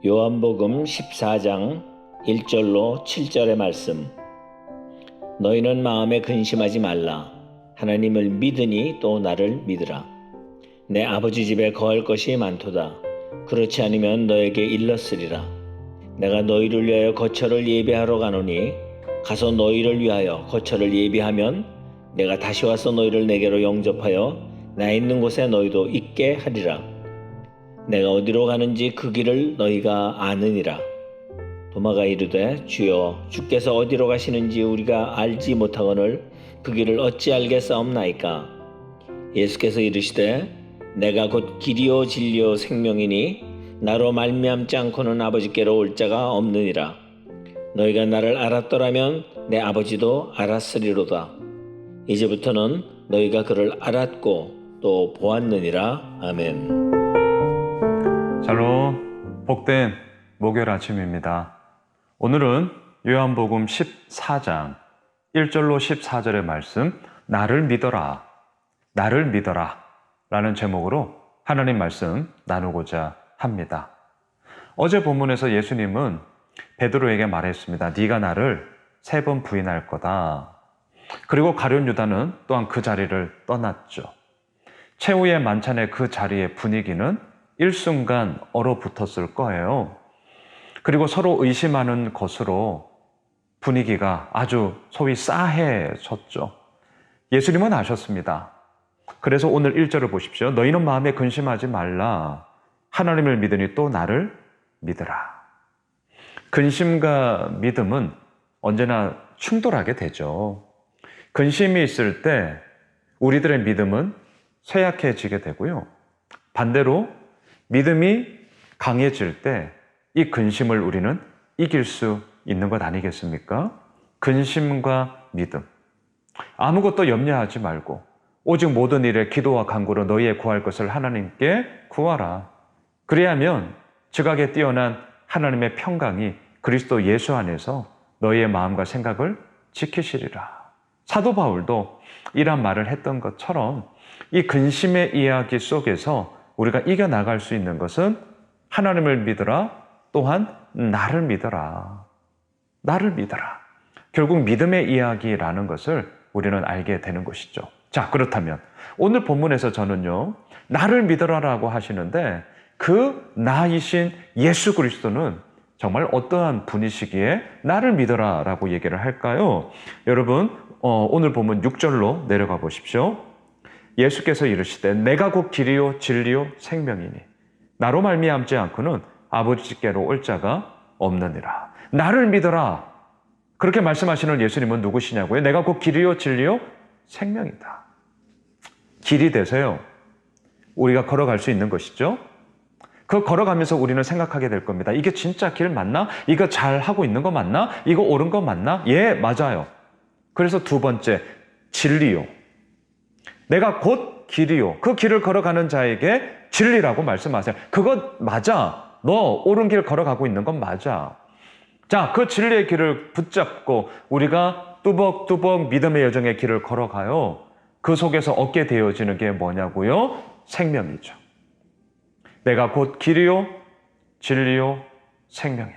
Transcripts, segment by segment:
요한복음 14장 1절로 7절의 말씀. 너희는 마음에 근심하지 말라. 하나님을 믿으니 또 나를 믿으라. 내 아버지 집에 거할 것이 많도다. 그렇지 않으면 너에게 일렀으리라. 내가 너희를 위하여 거처를 예비하러 가노니 가서 너희를 위하여 거처를 예비하면 내가 다시 와서 너희를 내게로 영접하여 나 있는 곳에 너희도 있게 하리라. 내가 어디로 가는지 그 길을 너희가 아느니라. 도마가 이르되 주여 주께서 어디로 가시는지 우리가 알지 못하거늘 그 길을 어찌 알겠사옵나이까. 예수께서 이르시되 내가 곧 길이요 진리요 생명이니 나로 말미암지 않고는 아버지께로 올 자가 없느니라. 너희가 나를 알았더라면 내 아버지도 알았으리로다. 이제부터는 너희가 그를 알았고 또 보았느니라. 아멘. 샬롬, 복된 목요일 아침입니다. 오늘은 요한복음 14장 1절로 14절의 말씀, 나를 믿어라, 나를 믿어라 라는 제목으로 하나님 말씀 나누고자 합니다. 어제 본문에서 예수님은 베드로에게 말했습니다. 네가 나를 3번 부인할 거다. 그리고 가룟 유다는 또한 그 자리를 떠났죠. 최후의 만찬의 그 자리의 분위기는 일순간 얼어붙었을 거예요. 그리고 서로 의심하는 것으로 분위기가 아주 소위 싸해졌죠. 예수님은 아셨습니다. 그래서 오늘 1절을 보십시오. 너희는 마음에 근심하지 말라. 하나님을 믿으니 또 나를 믿으라. 근심과 믿음은 언제나 충돌하게 되죠. 근심이 있을 때 우리들의 믿음은 쇠약해지게 되고요. 반대로 믿음이 강해질 때 이 근심을 우리는 이길 수 있는 것 아니겠습니까? 근심과 믿음. 아무것도 염려하지 말고 오직 모든 일에 기도와 간구로 너희의 구할 것을 하나님께 구하라. 그리하면 지각에 뛰어난 하나님의 평강이 그리스도 예수 안에서 너희의 마음과 생각을 지키시리라. 사도 바울도 이런 말을 했던 것처럼 이 근심의 이야기 속에서 우리가 이겨나갈 수 있는 것은 하나님을 믿어라, 또한 나를 믿어라. 나를 믿어라. 결국 믿음의 이야기라는 것을 우리는 알게 되는 것이죠. 자, 그렇다면 오늘 본문에서 저는요, 나를 믿어라라고 하시는데 그 나이신 예수 그리스도는 정말 어떠한 분이시기에 나를 믿어라라고 얘기를 할까요? 여러분, 오늘 본문 6절로 내려가 보십시오. 예수께서 이르시되 내가 곧 길이요 진리요 생명이니 나로 말미암지 않고는 아버지께로 올 자가 없느니라. 나를 믿어라. 그렇게 말씀하시는 예수님은 누구시냐고요? 내가 곧 길이요 진리요 생명이다. 길이 되세요. 우리가 걸어갈 수 있는 것이죠. 그 걸어가면서 우리는 생각하게 될 겁니다. 이게 진짜 길 맞나? 이거 잘 하고 있는 거 맞나? 이거 옳은 거 맞나? 예, 맞아요. 그래서 두 번째, 진리요. 내가 곧 길이요. 그 길을 걸어가는 자에게 진리라고 말씀하세요. 그거 맞아. 너 옳은 길 걸어가고 있는 건 맞아. 자, 그 진리의 길을 붙잡고 우리가 뚜벅뚜벅 믿음의 여정의 길을 걸어가요. 그 속에서 얻게 되어지는 게 뭐냐고요? 생명이죠. 내가 곧 길이요 진리요 생명이니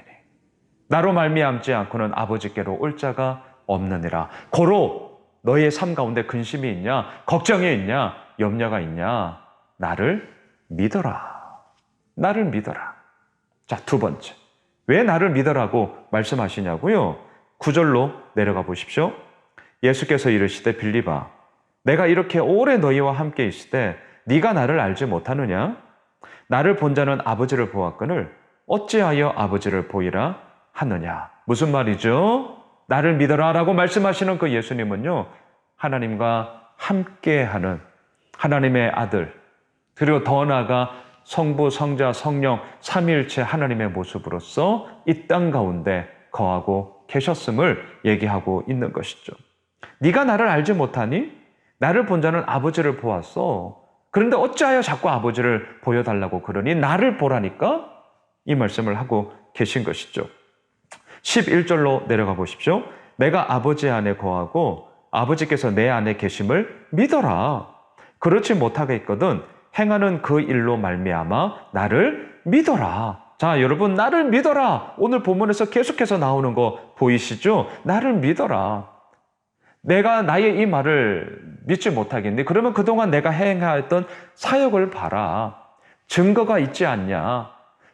나로 말미암지 않고는 아버지께로 올 자가 없느니라. 고로 너희의 삶 가운데 근심이 있냐? 걱정이 있냐? 염려가 있냐? 나를 믿어라. 나를 믿어라. 자, 두 번째. 왜 나를 믿어라고 말씀하시냐고요? 9절로 내려가 보십시오. 예수께서 이르시되 빌립아 내가 이렇게 오래 너희와 함께 있을 때 네가 나를 알지 못하느냐? 나를 본 자는 아버지를 보았거늘 어찌하여 아버지를 보이라 하느냐? 무슨 말이죠? 나를 믿어라라고 말씀하시는 그 예수님은요, 하나님과 함께하는 하나님의 아들, 그리고 더 나아가 성부, 성자, 성령, 삼위일체 하나님의 모습으로서 이 땅 가운데 거하고 계셨음을 얘기하고 있는 것이죠. 네가 나를 알지 못하니? 나를 본 자는 아버지를 보았어. 그런데 어찌하여 자꾸 아버지를 보여달라고 그러니? 나를 보라니까? 이 말씀을 하고 계신 것이죠. 11절로 내려가 보십시오. 내가 아버지 안에 거하고 아버지께서 내 안에 계심을 믿어라. 그렇지 못하겠거든 행하는 그 일로 말미암아 나를 믿어라. 자, 여러분, 나를 믿어라. 오늘 본문에서 계속해서 나오는 거 보이시죠? 나를 믿어라. 내가 나의 이 말을 믿지 못하겠니? 그러면 그동안 내가 행하였던 사역을 봐라. 증거가 있지 않냐?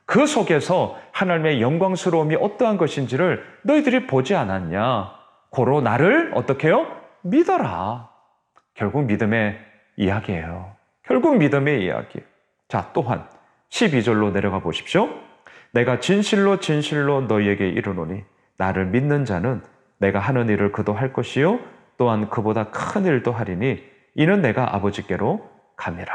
그 속에서 하나님의 영광스러움이 어떠한 것인지를 너희들이 보지 않았냐? 고로 나를 어떻게 해요? 믿어라. 결국 믿음의 이야기예요. 결국 믿음의 이야기. 자, 또한 12절로 내려가 보십시오. 내가 진실로 진실로 너희에게 이르노니 나를 믿는 자는 내가 하는 일을 그도 할 것이요 또한 그보다 큰 일도 하리니 이는 내가 아버지께로 감이라.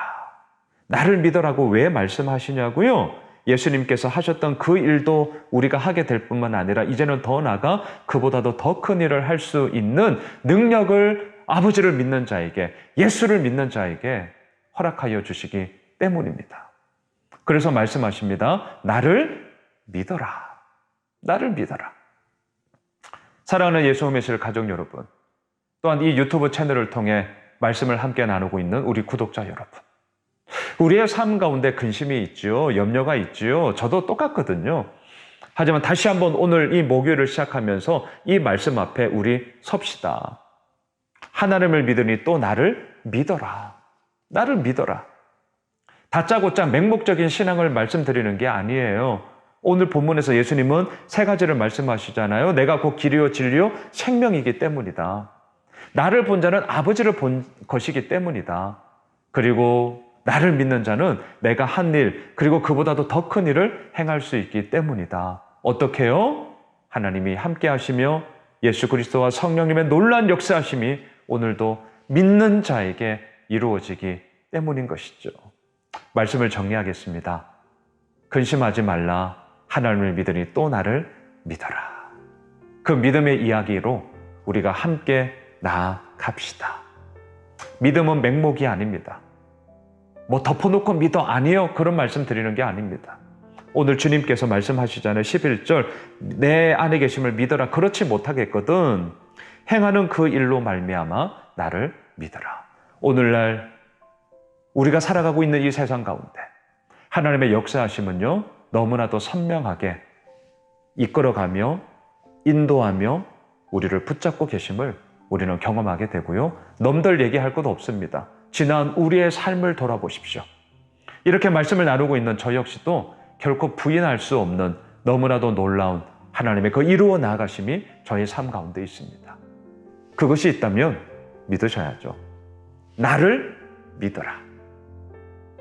나를 믿으라고 왜 말씀하시냐고요? 예수님께서 하셨던 그 일도 우리가 하게 될 뿐만 아니라 이제는 더 나아가 그보다도 더 큰 일을 할 수 있는 능력을 아버지를 믿는 자에게, 예수를 믿는 자에게 허락하여 주시기 때문입니다. 그래서 말씀하십니다. 나를 믿어라. 나를 믿어라. 사랑하는 예수 메시지 가족 여러분, 또한 이 유튜브 채널을 통해 말씀을 함께 나누고 있는 우리 구독자 여러분, 우리의 삶 가운데 근심이 있지요. 염려가 있지요. 저도 똑같거든요. 하지만 다시 한번 오늘 이 목요일을 시작하면서 이 말씀 앞에 우리 섭시다. 하나님을 믿으니 또 나를 믿어라. 나를 믿어라. 다짜고짜 맹목적인 신앙을 말씀드리는 게 아니에요. 오늘 본문에서 예수님은 세 가지를 말씀하시잖아요. 내가 곧 길이요 진리요 생명이기 때문이다. 나를 본 자는 아버지를 본 것이기 때문이다. 그리고 나를 믿는 자는 내가 한 일, 그리고 그보다도 더 큰 일을 행할 수 있기 때문이다. 어떻게요? 하나님이 함께 하시며 예수 그리스도와 성령님의 놀라운 역사하심이 오늘도 믿는 자에게 이루어지기 때문인 것이죠. 말씀을 정리하겠습니다. 근심하지 말라. 하나님을 믿으니 또 나를 믿어라. 그 믿음의 이야기로 우리가 함께 나아갑시다. 믿음은 맹목이 아닙니다. 뭐 덮어놓고 믿어 아니요. 그런 말씀 드리는 게 아닙니다. 오늘 주님께서 말씀하시잖아요. 11절 내 안에 계심을 믿어라. 그렇지 못하겠거든 행하는 그 일로 말미암아 나를 믿어라. 오늘날 우리가 살아가고 있는 이 세상 가운데 하나님의 역사하심은요 너무나도 선명하게 이끌어가며 인도하며 우리를 붙잡고 계심을 우리는 경험하게 되고요. 넘들 얘기할 것도 없습니다. 지난 우리의 삶을 돌아보십시오. 이렇게 말씀을 나누고 있는 저 역시도 결코 부인할 수 없는 너무나도 놀라운 하나님의 그 이루어 나아가심이 저의 삶 가운데 있습니다. 그것이 있다면 믿으셔야죠. 나를 믿어라.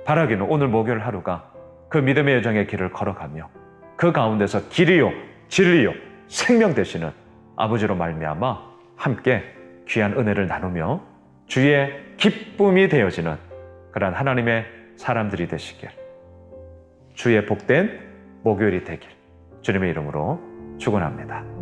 바라기는 오늘 목요일 하루가 그 믿음의 여정의 길을 걸어가며 그 가운데서 길이요 진리요 생명 되시는 아버지로 말미암아 함께 귀한 은혜를 나누며 주의 기쁨이 되어지는 그러한 하나님의 사람들이 되시길, 주의 복된 목요일이 되길 주님의 이름으로 축원합니다.